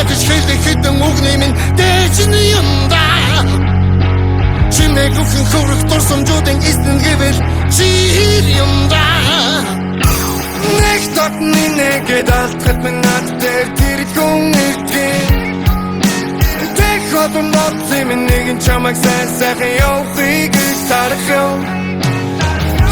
найдаж хэлдэг хэдэн үгний минь дээжний юмда Чинээ гүхэн хөрөх дурсамжуудын эзэн гэвэл чи юмда Нэг дотны нэгэд алдахад минь над дээр тэр хүн ирдэг Тэг хотон боцсон минь нэгэн чамайг сайхан явахыг сарах юм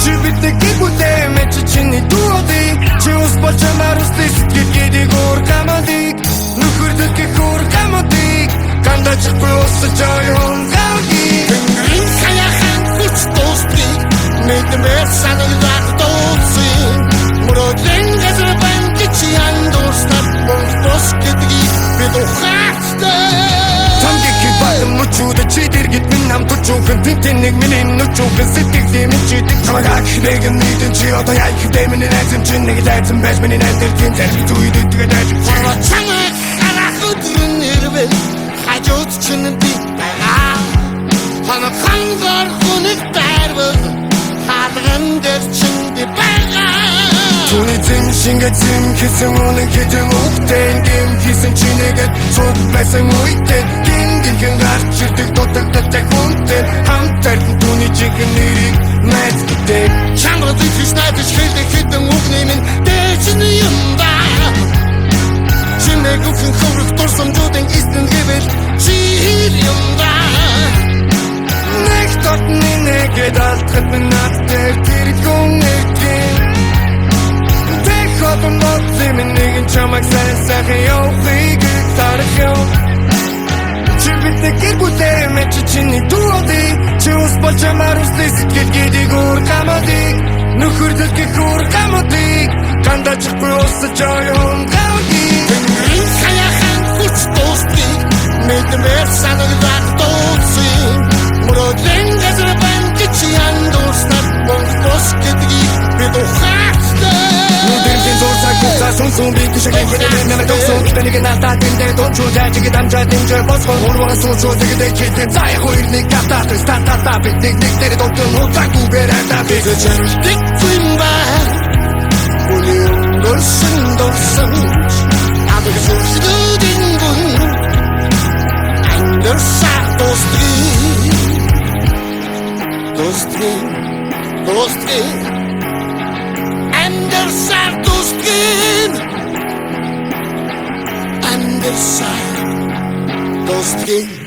Чи биднийг гибүдээ мэч чиний дуудыг Чи ус бол чамаар устай сэтгэл гэдэг уур гамадыг Нөхөрдөг гэх уур гамадыг Гандажихгүй усаж ойхон гавгийг Тэнгэрийн хаяхан хүч дуустгийг Мэдмээр санагдах дууцын Мөрөдлэн газар байна гэж яндуурснаар Монголос гэдгийг бид ухаахтай Тамгихэд бадан мөчүүдэ чи дэргэд минь нам тучуухан Тэнтэнэг миний нүчүүхэн сэтгэлийн минь чидэг Чамайг ахнэг мэдэн чи одоо яй хэвдэй миний найзам чинь нэг дайцсан байж миний найз дээр тийм зэрэг зүйдэн тэгээд айж Чамайг харах өдрөн нэрвэл хажууд чинь би байгаа Танах хангаар хүнэг дайрвал хаалган дээр чинь би байгаа Түүний зэм шингээ зэм хийсэн үнэн хэдэн үгтэн Гэм хийсэн чинээгээд цуг байсан үйтэн Гинхэн гарч ирдэг дутагддаг хүнтэн Хамтардан түүний жинхэн нэрийг найз гэдэг Чамрад итгэж найдаж хэлдэг хэдэн үгний минь дээжний юмда Чинээ гүхэн хөрөх дурсамжуудын эзэн гэвэл чи юмда Нэг дотны нэгэд алдахад минь над дээр тэр хүн ирдэг Хотон боцсон минь нэгэн чамайг сайхан явахыг сарах юм Чи биднийг гибүдээ мэч чиний дуудыг Чи ус бол чамаар устай сэтгэл гэдэг уур гамадыг Нөхөрдөг гэх уур гамадыг Гандажихгүй усаж ойхон гавгийг Тэнгэрийн хаяхан хүч дуустгийг Мэдмээр санагдах дууцын Мөрөдлэн газар байна гэж яндуурснаар Монголос гэдгийг бид ухаахтай Сунсун бит шагэн хэдэн нэмэр төгсөн Тэнийг наатаа тэндээ дончуу жайчигэд амжаа дэмжээ босгон Урвага суучуу тэгэдэй хитэн Зай хоёр нэг гатаа тэр стартаа бит нэг дээр дончуу нутаггүй бэрэнтаа бит Чэрэлдэг юм ба Үли өнгөрсөн Адаг зүрхлүүдийн гүн Ангерсаа Достгийн Ангерсаа Dostgehen